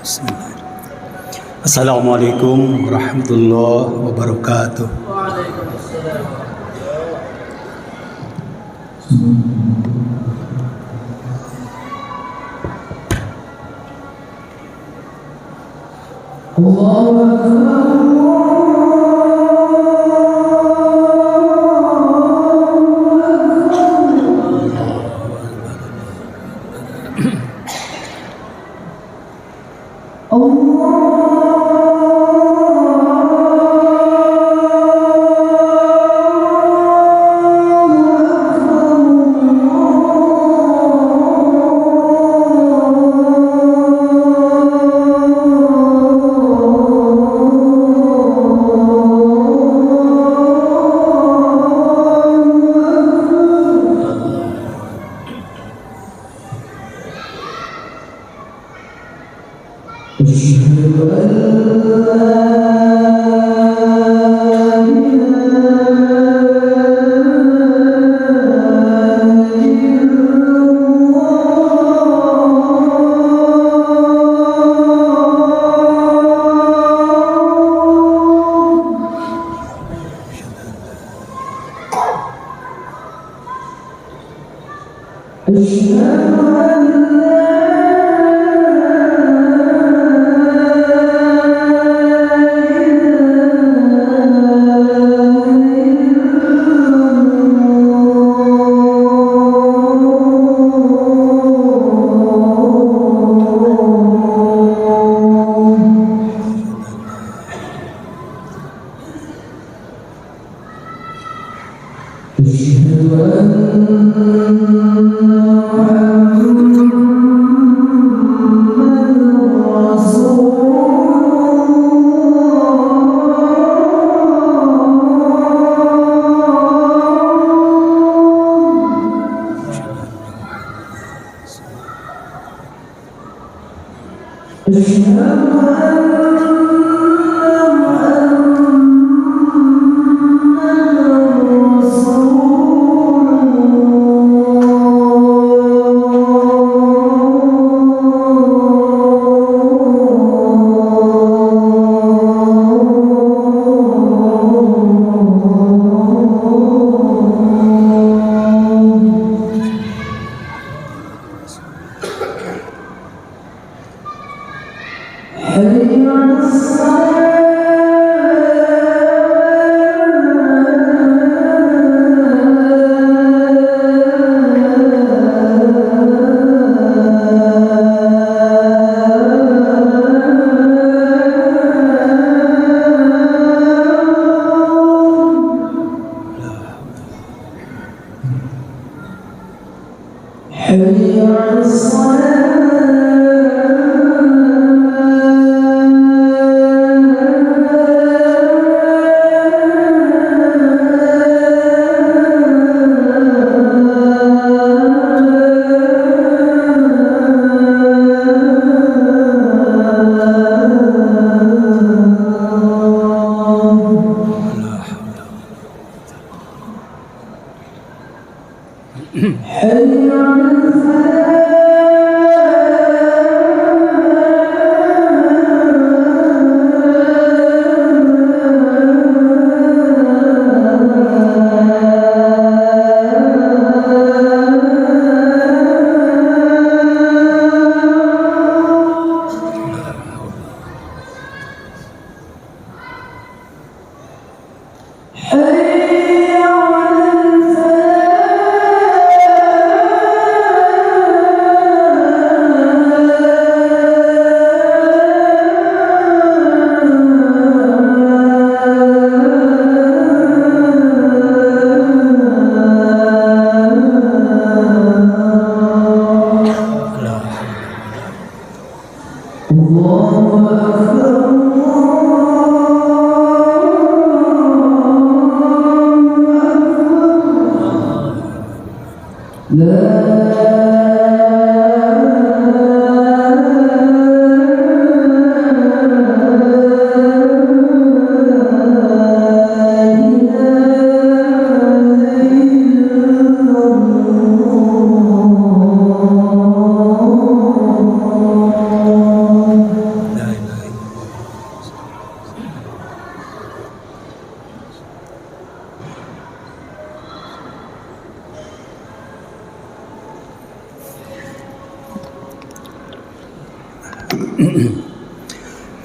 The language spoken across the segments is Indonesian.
Bismillahirrahmanirrahim. Assalamualaikum warahmatullahi wabarakatuh.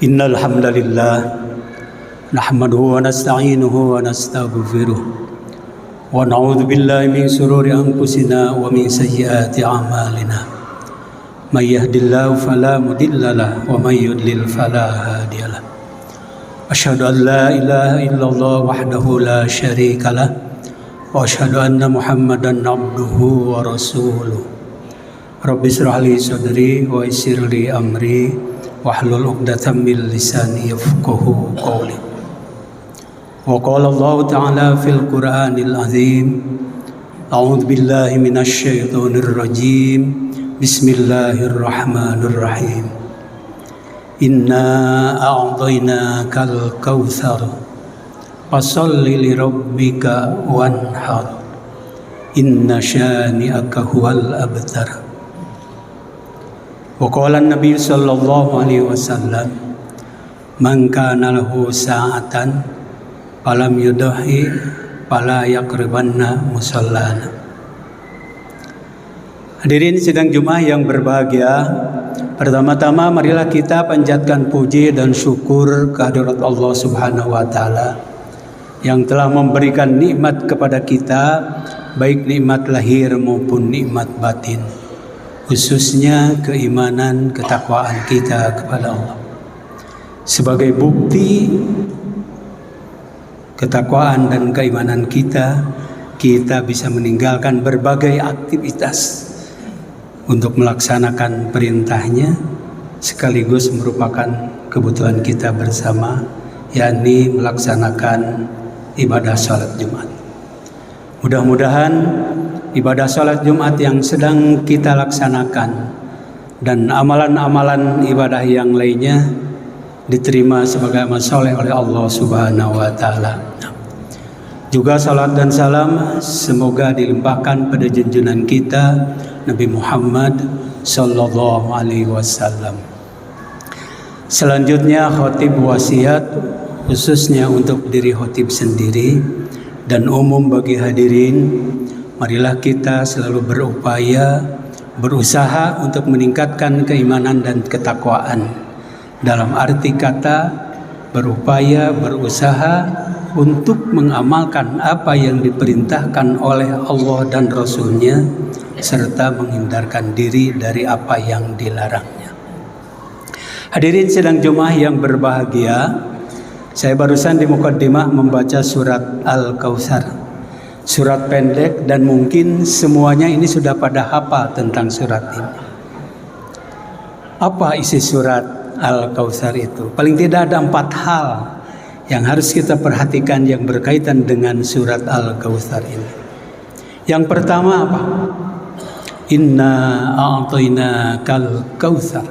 Innal hamdalillah nahmaduhu wa nasta'inuhu wa nastaghfiruh wa na'udzu billahi min shururi anfusina wa min sayyiati a'malina. May yahdihillahu fala mudhillalah wa may yudlil fala hadiyalah. Asyhadu an la ilaha illallah wahdahu la syarikalah wa asyhadu anna Muhammadan abduhu wa rasuluh. Rabbi shrah li sadri wa yassir li amri wahlul 'uqdatam min lisani yafqahu qawli. Wa qala Allah ta'ala fil Qur'anil azim, a'udzu billahi minasy syaithanir rajim. Bismillahirrahmanirrahim. Inna a'tainakal kautsar fasholli li rabbika wanhar. Inna syani'aka huwal abtar. Wa qala an-nabiy sallallahu alaihi wasallam, man kana lahu sa'atan falam yudahi fala yaqribanna musallana. Hadirin sidang Jumat yang berbahagia, pertama-tama marilah kita panjatkan puji dan syukur kehadirat Allah Subhanahu wa taala yang telah memberikan nikmat kepada kita, baik nikmat lahir maupun nikmat batin, khususnya keimanan, ketakwaan kita kepada Allah. Sebagai bukti ketakwaan dan keimanan kita bisa meninggalkan berbagai aktivitas untuk melaksanakan perintahnya, sekaligus merupakan kebutuhan kita bersama, yakni melaksanakan ibadah sholat Jumat. Mudah-mudahan ibadah sholat Jumat yang sedang kita laksanakan dan amalan-amalan ibadah yang lainnya diterima sebagai amal soleh oleh Allah Subhanahu wa taala. Juga salat dan salam semoga dilimpahkan pada junjungan kita Nabi Muhammad sallallahu alaihi wasallam. Selanjutnya khatib wasiat khususnya untuk diri khatib sendiri dan umum bagi hadirin. Marilah kita selalu berusaha untuk meningkatkan keimanan dan ketakwaan. Dalam arti kata berusaha untuk mengamalkan apa yang diperintahkan oleh Allah dan Rasul-Nya, serta menghindarkan diri dari apa yang dilarangnya. Hadirin sidang Jumat yang berbahagia, saya barusan di mukaddimah membaca surat Al-Kautsar. Surat pendek dan mungkin semuanya ini sudah pada hafal tentang surat ini. Apa isi surat Al-Kautsar itu? Paling tidak ada 4 hal yang harus kita perhatikan yang berkaitan dengan surat Al-Kautsar ini. Yang pertama apa? Inna a'tainakal kautsar.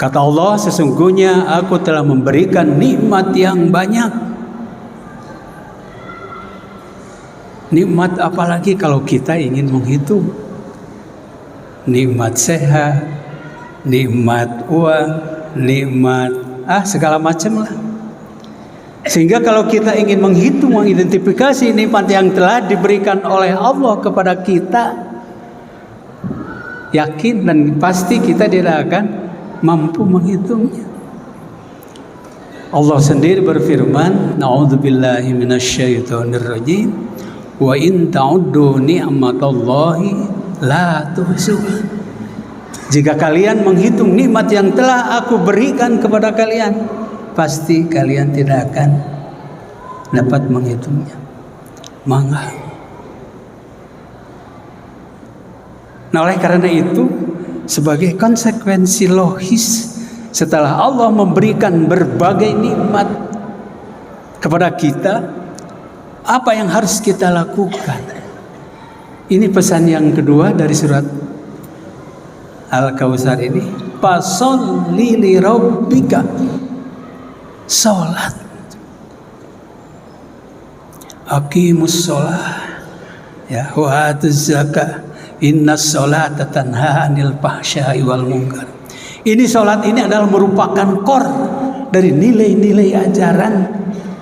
Kata Allah, sesungguhnya aku telah memberikan nikmat yang banyak. Nikmat apalagi kalau kita ingin menghitung. Nikmat sehat, nikmat uang, nikmat segala macam lah. Sehingga kalau kita ingin menghitung, mengidentifikasi nikmat yang telah diberikan oleh Allah kepada kita, yakin dan pasti kita tidak akan mampu menghitungnya. Allah sendiri berfirman, na'udzubillahi minasyaitonir rajim, wa in ta'uddu ni'matallahi la tuhsuha. Jika kalian menghitung nikmat yang telah aku berikan kepada kalian, pasti kalian tidak akan dapat menghitungnya. Mangga. Nah, oleh karena itu, sebagai konsekuensi logis setelah Allah memberikan berbagai nikmat kepada kita, apa yang harus kita lakukan? Ini pesan yang kedua dari surat Al-Kautsar ini. Fasholli li rabbika. Salat. Aqimus shalah. Ya, wa atuz zakah. Innas sholata tanha 'anil fahsya'i wal munkar. Ini salat ini adalah merupakan core dari nilai-nilai ajaran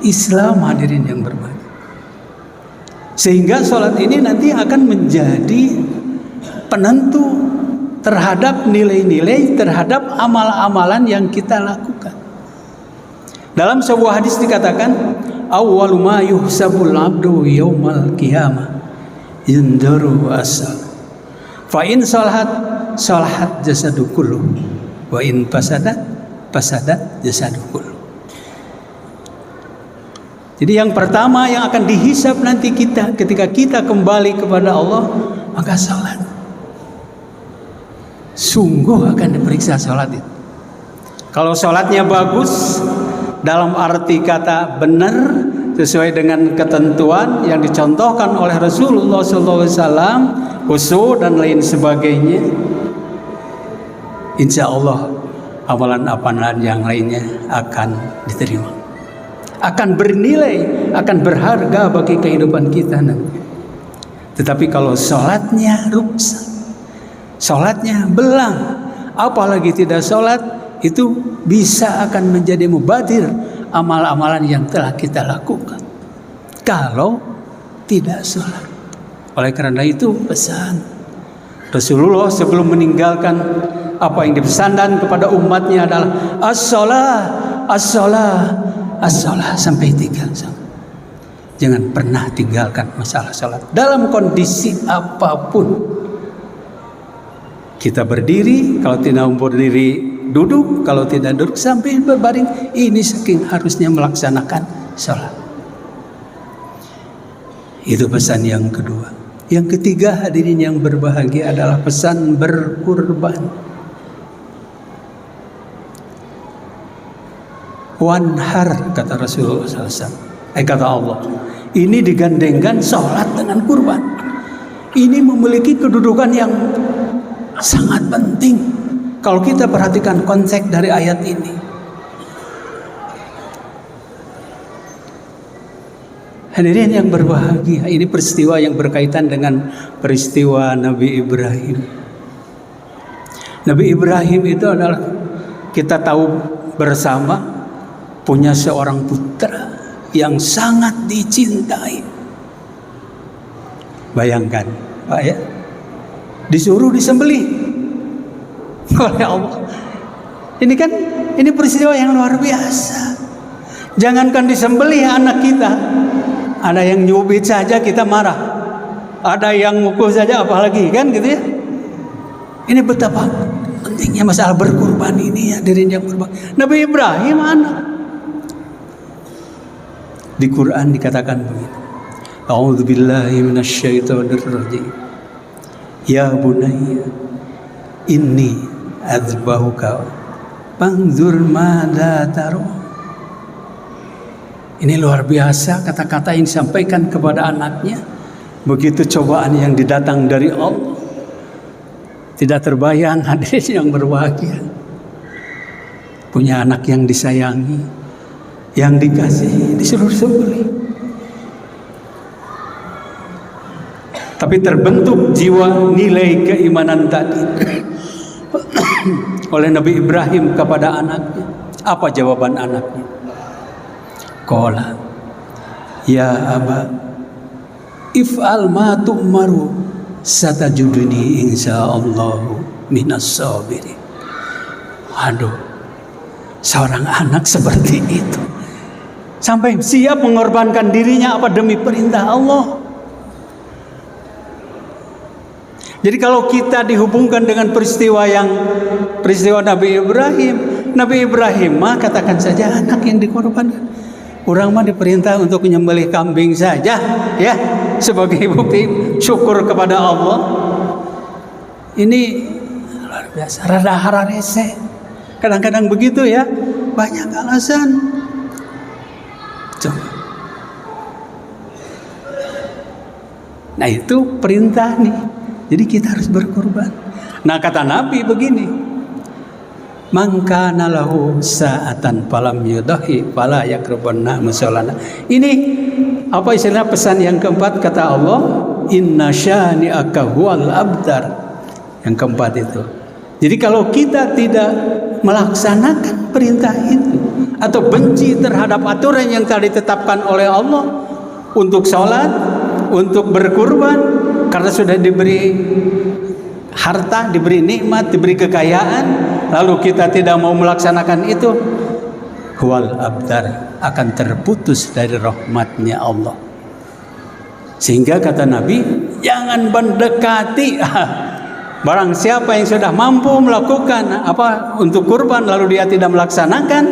Islam, hadirin yang berbahagia. Sehingga sholat ini nanti akan menjadi penentu terhadap nilai-nilai, terhadap amal-amalan yang kita lakukan. Dalam sebuah hadis dikatakan, awwalu ma yuhsabul abdu yaumal qiyamah yundaru asal. Fa in salahat jasadu kullu wa in fasadat jasadu kullu. Jadi yang pertama yang akan dihisab nanti kita ketika kita kembali kepada Allah, maka salat. Sungguh akan diperiksa salat itu. Kalau salatnya bagus, dalam arti kata benar, sesuai dengan ketentuan yang dicontohkan oleh Rasulullah SAW, khusyuk dan lain sebagainya, insya Allah amalan-amalan yang lainnya akan diterima, akan bernilai, akan berharga bagi kehidupan kita nanti. Tetapi kalau sholatnya rusak, sholatnya belang, apalagi tidak sholat, itu bisa akan menjadi mubadir amal-amalan yang telah kita lakukan kalau tidak sholat. Oleh karena itu pesan Rasulullah sebelum meninggalkan, apa yang dipesankan kepada umatnya adalah as-shalah, as-shalah, as-shalah sampai 3. Jangan pernah tinggalkan masalah sholat dalam kondisi apapun. Kita berdiri, kalau tidak berdiri duduk, kalau tidak duduk sampai berbaring. Ini saking harusnya melaksanakan sholat. Itu pesan yang kedua. Yang ketiga, hadirin yang berbahagia, adalah pesan berkurban. Wanhar, kata Rasulullah SAW. Kata Allah, ini digandengkan sholat dengan kurban. Ini memiliki kedudukan yang sangat penting kalau kita perhatikan konsep dari ayat ini. Hadirin yang berbahagia, ini peristiwa yang berkaitan dengan peristiwa Nabi Ibrahim. Nabi Ibrahim itu adalah, kita tahu bersama, punya seorang putra yang sangat dicintai. Bayangkan, Pak ya, disuruh disembelih oleh Allah. Ini peristiwa yang luar biasa. Jangankan disembelih anak kita, ada yang nyubit saja kita marah, ada yang mukul saja apalagi, kan gitu ya. Ini betapa pentingnya masalah berkurban ini ya, hadirin yang berkurban. Nabi Ibrahim anak. Di Quran dikatakan begini, A'udzubillahi minasyaitonirrajim. Ya bunayya inni adzbahuka fanzur madza tara. Ini luar biasa kata-kata yang disampaikan kepada anaknya. Begitu cobaan yang didatang dari Allah, tidak terbayang hadirin yang berbahagia. Punya anak yang disayangi, yang dikasihi, disuruh sembelih. Tapi terbentuk jiwa nilai keimanan tadi oleh Nabi Ibrahim kepada anaknya. Apa jawaban anaknya? Qala ya aba if'al ma tu'maru satajuduni insyaallahu minas sabirin. Aduh, seorang anak seperti itu sampai siap mengorbankan dirinya apa demi perintah Allah. Jadi kalau kita dihubungkan dengan peristiwa Nabi Ibrahim mah katakan saja anak yang dikorbankan. Orang mah diperintah untuk menyembelih kambing saja, ya, sebagai bukti syukur kepada Allah. Ini luar biasa, rada hararese. Kadang-kadang begitu ya, banyak alasan. Coba. Nah itu perintah nih. Jadi kita harus berkorban. Nah kata Nabi begini, man kana lahu sa'atan falam yudahi fala yaqrabanna musallana. Ini apa istilah pesan yang keempat, kata Allah, inna syani'aka huwal abtar. Yang keempat itu. Jadi kalau kita tidak melaksanakan perintah itu atau benci terhadap aturan yang telah ditetapkan oleh Allah untuk sholat, untuk berkurban, karena sudah diberi harta, diberi nikmat, diberi kekayaan, lalu kita tidak mau melaksanakan itu, huwal abtar, akan terputus dari rahmatnya Allah. Sehingga kata Nabi, jangan mendekati. Barang siapa yang sudah mampu melakukan untuk kurban lalu dia tidak melaksanakan,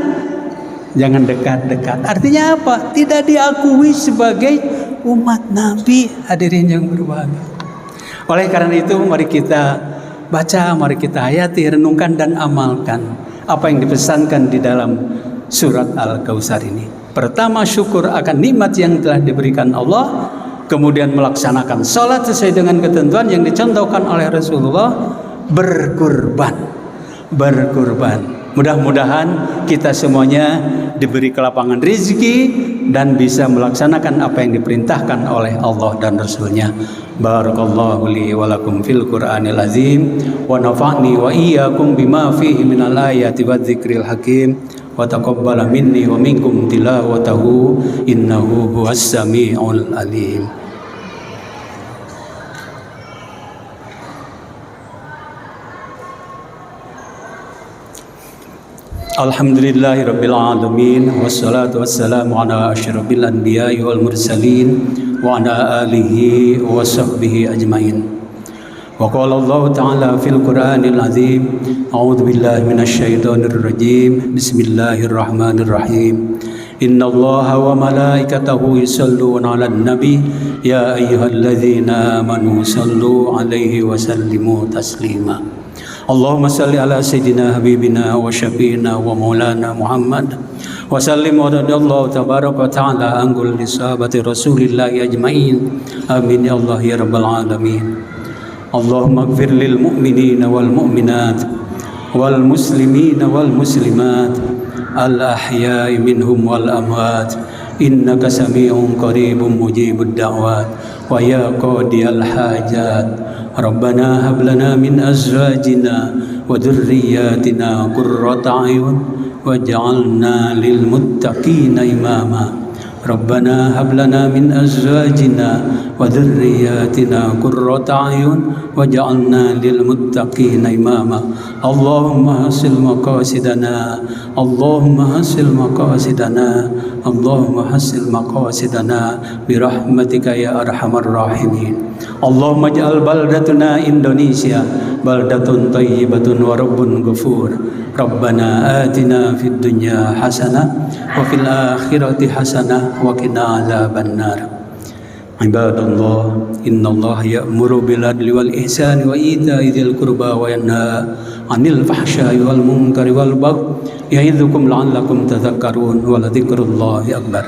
jangan dekat-dekat. Artinya apa? Tidak diakui sebagai umat Nabi. Hadirin yang berbahagia. Oleh karena itu mari kita baca, mari kita hayati, renungkan dan amalkan apa yang dipesankan di dalam surat Al-Kautsar ini. Pertama, syukur akan nikmat yang telah diberikan Allah. Kemudian melaksanakan sholat sesuai dengan ketentuan yang dicontohkan oleh Rasulullah. Berkurban. Mudah-mudahan kita semuanya diberi kelapangan rezeki dan bisa melaksanakan apa yang diperintahkan oleh Allah dan Rasulnya. Barakallahu li wa lakum fil Qur'anil azim wa nafa'ni wa iyyakum bima fihi minal ayati wadh-dzikril hakim wa taqabbala minni wa minkum tilawatahu innahu huwas samiul alim. Alhamdulillahirabbil alamin wassalatu wassalamu ala asyrafil anbiya'i wal mursalin wa ala alihi wa sahbihi ajmain. Wa qala Allah ta'ala fil Qur'anil azim, a'udzu billahi minasy syaithanir rajim. Bismillahirrahmanirrahim. Innallaha wa malaikatahu yusholluna 'alan nabi ya ayyuhalladzina amanu shallu 'alaihi wa sallimu taslima. Allahumma salli ala sayyidina habibina wa syafiina wa maulana Muhammad wa sallim wa radallahu tabaraka wa ta'ala angul li sahabati rasulillahi ajmain. Amin ya Allah ya rabbal alamin. Allahumma ighfir lil mu'minina wal mu'minat wal muslimina wal muslimat al ahya'i minhum wal amwat innaka sami'un qaribun mujibud da'wat wa ya qadiyal hajat. Rabbana hab lana min azwajina wa dhurriyyatina qurrata a'yun waj'alna lil muttaqina imama. Rabbana hab lana min azwajina wa dhurriyyatina qurrata a'yun waj'alna lil muttaqina imama. Allahumma hasil maqasidana, Allahumma hasil maqasidana, Allahumma hasil maqasidana bi rahmatika ya arhamar rahimin. Allahumma ij'al baldatuna Indonesia baldatun thayyibatun wa rabbun ghafur. Rabbana atina fid dunya hasanah wa fil akhirati hasanah wa qina adzabannar. Ibadallah, innallaha ya'muru bil adli wal ihsani wa ita'i dzil qurba wa yanha 'anil fahsya'i wal munkari wal baghi ya'idzukum la'allakum tadhakkarun wa la dzikrullahi akbar.